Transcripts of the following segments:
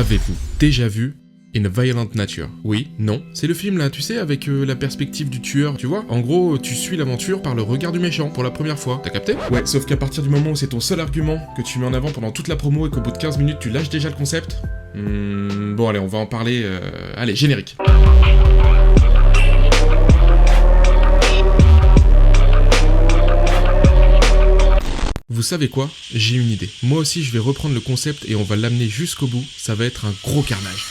Avez-vous déjà vu In a Violent Nature? Oui, non, c'est le film là, tu sais, avec la perspective du tueur, tu vois? En gros, tu suis l'aventure par le regard du méchant pour la première fois, t'as capté? Ouais, sauf qu'à partir du moment où c'est ton seul argument, que tu mets en avant pendant toute la promo et qu'au bout de 15 minutes tu lâches déjà le concept... bon allez, on va en parler... Allez, générique. Vous savez quoi? J'ai une idée. Moi aussi je vais reprendre le concept et on va l'amener jusqu'au bout, ça va être un gros carnage.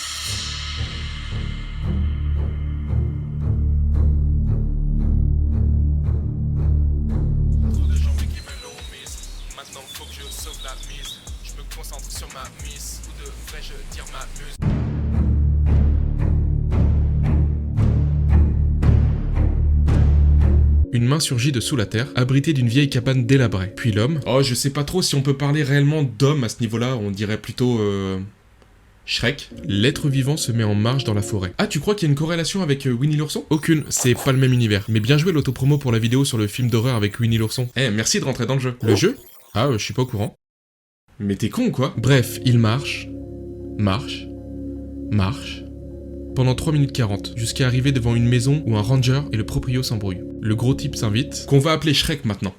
Une main surgit de sous la terre, abritée d'une vieille cabane délabrée. Puis l'homme... Oh, je sais pas trop si on peut parler réellement d'homme à ce niveau-là, on dirait plutôt... Shrek. L'être vivant se met en marche dans la forêt. Ah, tu crois qu'il y a une corrélation avec Winnie l'ourson? Aucune, c'est pas le même univers. Mais bien joué l'autopromo pour la vidéo sur le film d'horreur avec Winnie l'ourson. Eh, merci de rentrer dans le jeu. Le jeu? Ah, je suis pas au courant. Mais t'es con ou quoi? Bref, il marche... Marche... Marche... pendant 3 minutes 40, jusqu'à arriver devant une maison où un ranger et le proprio s'embrouillent. Le gros type s'invite, qu'on va appeler Shrek maintenant.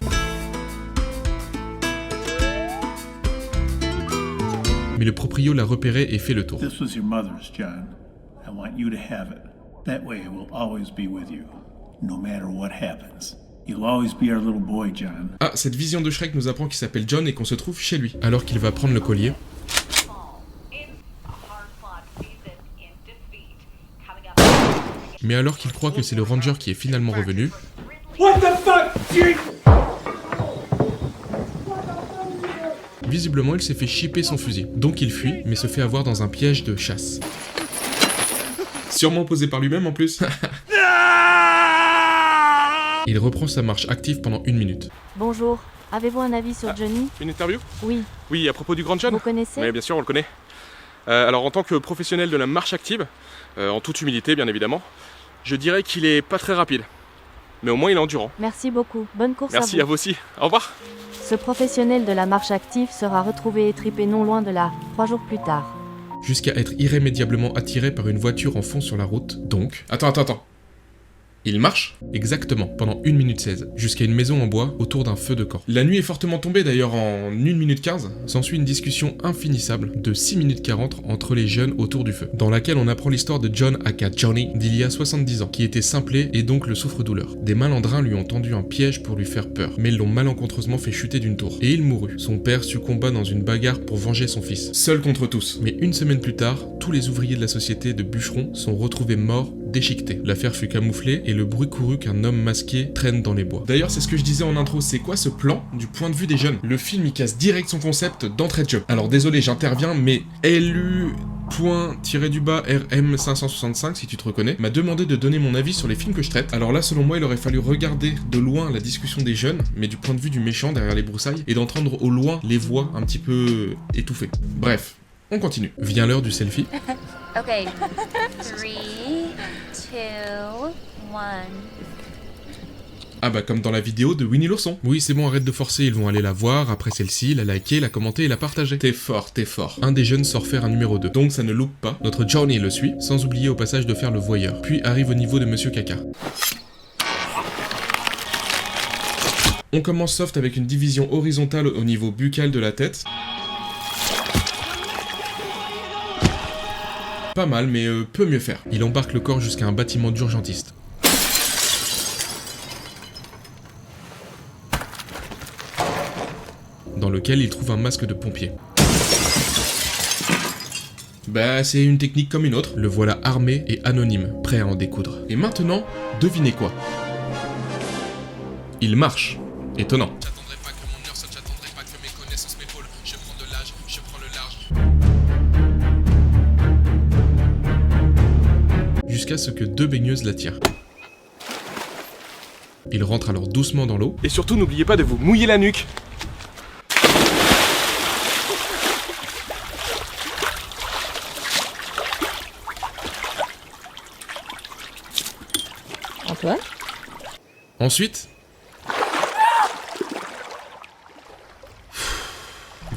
Mais le proprio l'a repéré et fait le tour. This was your mother's, John. I want you to have it. That way it will always be with you, no matter what happens. You'll always be our little boy, John. Ah, cette vision de Shrek nous apprend qu'il s'appelle John et qu'on se trouve chez lui. Alors qu'il va prendre le collier. Mais alors qu'il croit que c'est le ranger qui est finalement revenu... What the fuck? Visiblement, il s'est fait chipper son fusil. Donc il fuit, mais se fait avoir dans un piège de chasse. Sûrement posé par lui-même en plus. Il reprend sa marche active pendant 1 minute. Bonjour, avez-vous un avis sur Johnny? Une interview? Oui. Oui, à propos du Grand John? Vous connaissez? Oui, bien sûr, on le connaît. Alors, en tant que professionnel de la marche active, en toute humilité, bien évidemment, je dirais qu'il est pas très rapide. Mais au moins, il est endurant. Merci beaucoup. Bonne course à vous. Merci à vous aussi. Au revoir. Ce professionnel de la marche active sera retrouvé étripé non loin de là, 3 jours plus tard. Jusqu'à être irrémédiablement attiré par une voiture en fond sur la route, donc... Attends. Il marche? Exactement, pendant 1 minute 16, jusqu'à une maison en bois autour d'un feu de camp. La nuit est fortement tombée d'ailleurs en 1 minute 15, s'ensuit une discussion infinissable de 6 minutes 40 entre les jeunes autour du feu, dans laquelle on apprend l'histoire de John aka Johnny d'il y a 70 ans, qui était simplé et donc le souffre-douleur. Des malandrins lui ont tendu un piège pour lui faire peur, mais ils l'ont malencontreusement fait chuter d'une tour, et il mourut. Son père succomba dans une bagarre pour venger son fils, seul contre tous. Mais 1 semaine plus tard, tous les ouvriers de la société de bûcherons sont retrouvés morts, déchiquetés. L'affaire fut camouflée et le bruit courut qu'un homme masqué traîne dans les bois. D'ailleurs, c'est ce que je disais en intro, c'est quoi ce plan du point de vue des jeunes? Le film il casse direct son concept d'entrée de jeu. Alors désolé, j'interviens, mais LU.-RM565, si tu te reconnais, m'a demandé de donner mon avis sur les films que je traite. Alors là, selon moi, il aurait fallu regarder de loin la discussion des jeunes, mais du point de vue du méchant derrière les broussailles, et d'entendre au loin les voix un petit peu étouffées. Bref, on continue. Vient l'heure du selfie. Okay, 3, 2, 1. Ah bah comme dans la vidéo de Winnie l'ourson. Oui, c'est bon, arrête de forcer, ils vont aller la voir, après celle-ci, la liker, la commenter et la partager. T'es fort. Un des jeunes sort faire un numéro 2, donc ça ne loupe pas. Notre Johnny le suit, sans oublier au passage de faire le voyeur. Puis arrive au niveau de Monsieur Caca. On commence soft avec une division horizontale au niveau buccal de la tête. Pas mal, mais peut mieux faire. Il embarque le corps jusqu'à un bâtiment d'urgentiste. Dans lequel il trouve un masque de pompier. Bah, c'est une technique comme une autre. Le voilà armé et anonyme, prêt à en découdre. Et maintenant, devinez quoi? Il marche. Étonnant. J'attendrai pas que mon heure sonne, j'attendrai pas que mes connaissances m'épaulent. Je prends de l'âge, je prends le large. Jusqu'à ce que 2 baigneuses l'attirent. Il rentre alors doucement dans l'eau. Et surtout, n'oubliez pas de vous mouiller la nuque. Antoine? Ensuite...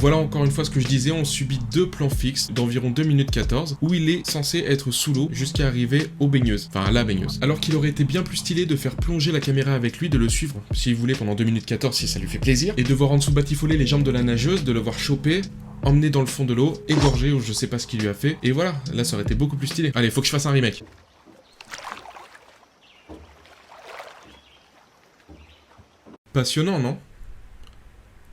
Voilà encore une fois ce que je disais, on subit 2 plans fixes d'environ 2 minutes 14 où il est censé être sous l'eau jusqu'à arriver aux baigneuses, enfin à la baigneuse. Alors qu'il aurait été bien plus stylé de faire plonger la caméra avec lui, de le suivre s'il voulait pendant 2 minutes 14 si ça lui fait plaisir, et de voir en dessous batifoler les jambes de la nageuse, de le voir choper, emmené dans le fond de l'eau, égorgé ou je sais pas ce qu'il lui a fait, et voilà, là ça aurait été beaucoup plus stylé. Allez, faut que je fasse un remake. Passionnant, non?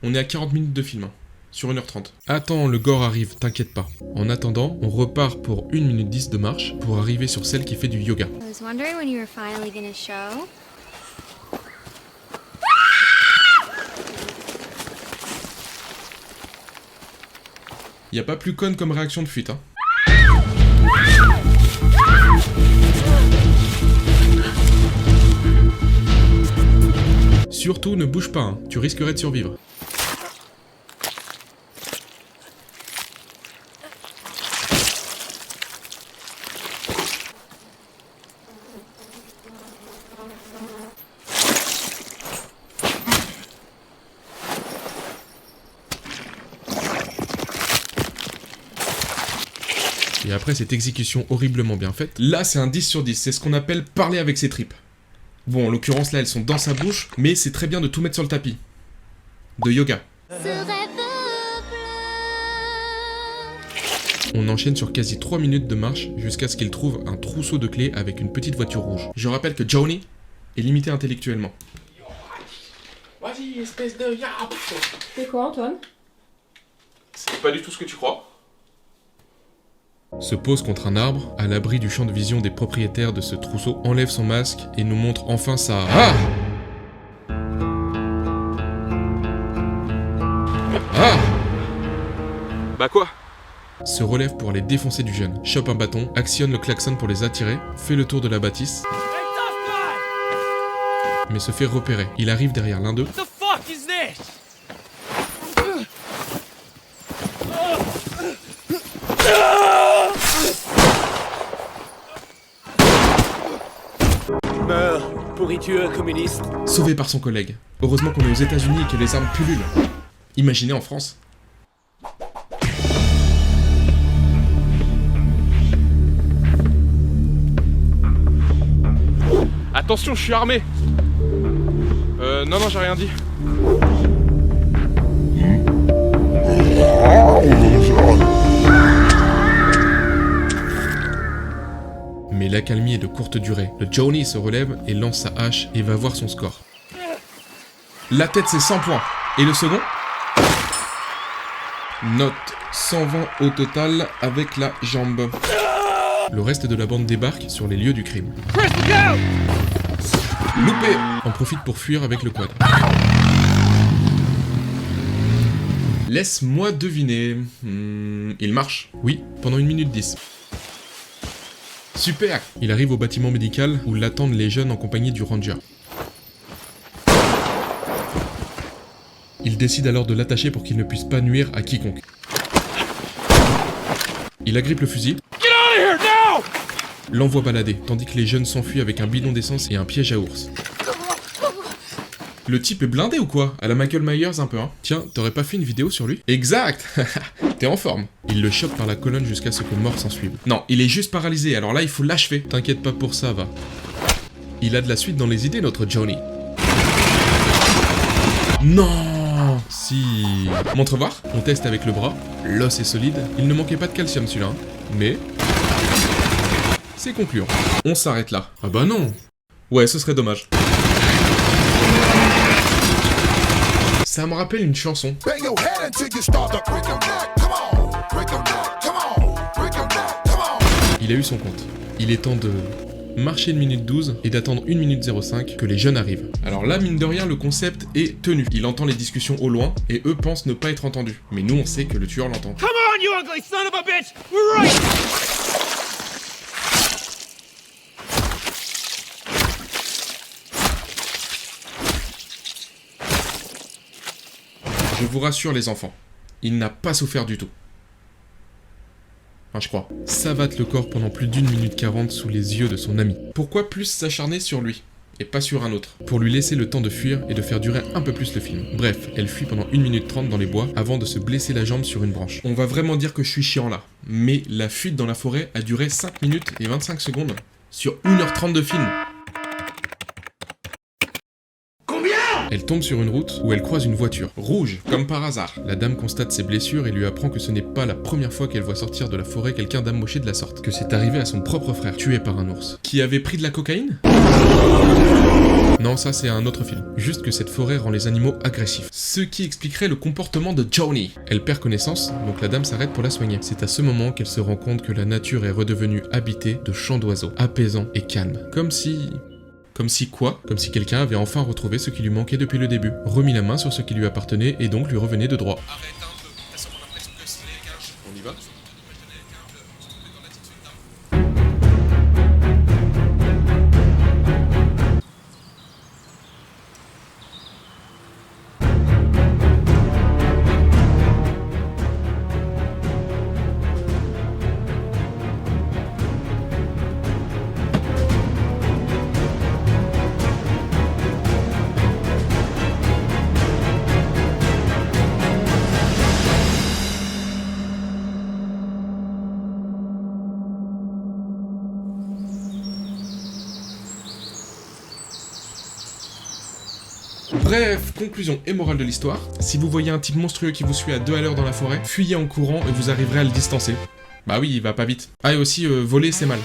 On est à 40 minutes de film, hein, sur 1h30. Attends, le gore arrive, t'inquiète pas. En attendant, on repart pour 1 minute 10 de marche pour arriver sur celle qui fait du yoga. I was wondering when you were finally gonna show. Y a pas plus conne comme réaction de fuite, hein. Surtout ne bouge pas, hein, tu risquerais de survivre. Et après cette exécution horriblement bien faite, là c'est un 10 sur 10, c'est ce qu'on appelle parler avec ses tripes. Bon, en l'occurrence là elles sont dans sa bouche, mais c'est très bien de tout mettre sur le tapis. De yoga. On enchaîne sur quasi 3 minutes de marche jusqu'à ce qu'il trouve un trousseau de clés avec une petite voiture rouge. Je rappelle que Johnny est limité intellectuellement. Vas-y, espèce de yap. C'est quoi, Antoine? C'est pas du tout ce que tu crois. Se pose contre un arbre, à l'abri du champ de vision des propriétaires de ce trousseau, enlève son masque et nous montre enfin sa... Ah! Ah! Bah quoi? Se relève pour aller défoncer du jeune, chope un bâton, actionne le klaxon pour les attirer, fait le tour de la bâtisse, mais se fait repérer. Il arrive derrière l'un d'eux, What the fuck is this? Meurs, pourriture communiste. sauvé par son collègue. Heureusement qu'on est aux États-Unis et que les armes pullulent. Imaginez en France. Attention, je suis armé. Non, j'ai rien dit. Mais l'accalmie est de courte durée. Le Johnny se relève et lance sa hache et va voir son score. La tête c'est 100 points. Et le second? Note 120 au total avec la jambe. Le reste de la bande débarque sur les lieux du crime. Loupé! On profite pour fuir avec le quad. Laisse-moi deviner. Il marche. Oui, pendant 1 minute 10. Super! Il arrive au bâtiment médical où l'attendent les jeunes en compagnie du ranger. Il décide alors de l'attacher pour qu'il ne puisse pas nuire à quiconque. Il agrippe le fusil, l'envoie balader, tandis que les jeunes s'enfuient avec un bidon d'essence et un piège à ours. Le type est blindé ou quoi? À la Michael Myers un peu, hein. Tiens, t'aurais pas fait une vidéo sur lui? Exact. T'es en forme. Il le chope par la colonne jusqu'à ce que mort s'ensuive. Non, il est juste paralysé, alors là il faut l'achever. T'inquiète pas pour ça, va. Il a de la suite dans les idées, notre Johnny. Non! Si... Montre voir. On teste avec le bras. L'os est solide. Il ne manquait pas de calcium celui-là, hein. Mais... c'est concluant. On s'arrête là. Ah bah non. Ouais, ce serait dommage. Ça me rappelle une chanson. Il a eu son compte. Il est temps de marcher 1 minute 12 et d'attendre 1 minute 05 que les jeunes arrivent. Alors là, mine de rien, le concept est tenu. Il entend les discussions au loin et eux pensent ne pas être entendus. Mais nous, on sait que le tueur l'entend. Come on, you ugly son of a bitch! We're right! Je vous rassure les enfants, il n'a pas souffert du tout. Enfin, je crois. Savate le corps pendant plus d'1 minute 40 sous les yeux de son ami. Pourquoi plus s'acharner sur lui? et pas sur un autre, pour lui laisser le temps de fuir et de faire durer un peu plus le film. Bref, elle fuit pendant 1 minute 30 dans les bois avant de se blesser la jambe sur une branche. On va vraiment dire que je suis chiant là, mais la fuite dans la forêt a duré 5 minutes et 25 secondes sur 1h30 de film. Elle tombe sur une route où elle croise une voiture, rouge, comme par hasard. La dame constate ses blessures et lui apprend que ce n'est pas la première fois qu'elle voit sortir de la forêt quelqu'un d'amoché de la sorte. Que c'est arrivé à son propre frère, tué par un ours. Qui avait pris de la cocaïne ? Non, ça c'est un autre film. Juste que cette forêt rend les animaux agressifs. Ce qui expliquerait le comportement de Johnny. Elle perd connaissance, donc la dame s'arrête pour la soigner. C'est à ce moment qu'elle se rend compte que la nature est redevenue habitée de chants d'oiseaux, apaisants et calmes. Comme si quoi ? Comme si quelqu'un avait enfin retrouvé ce qui lui manquait depuis le début, remis la main sur ce qui lui appartenait et donc lui revenait de droit. Arrête un peu, t'as sûrement l'impression que c'est les gars. On y va ? Bref, conclusion et morale de l'histoire, si vous voyez un type monstrueux qui vous suit à 2 à l'heure dans la forêt, fuyez en courant et vous arriverez à le distancer. Bah oui, il va pas vite. Ah et aussi, voler c'est mal.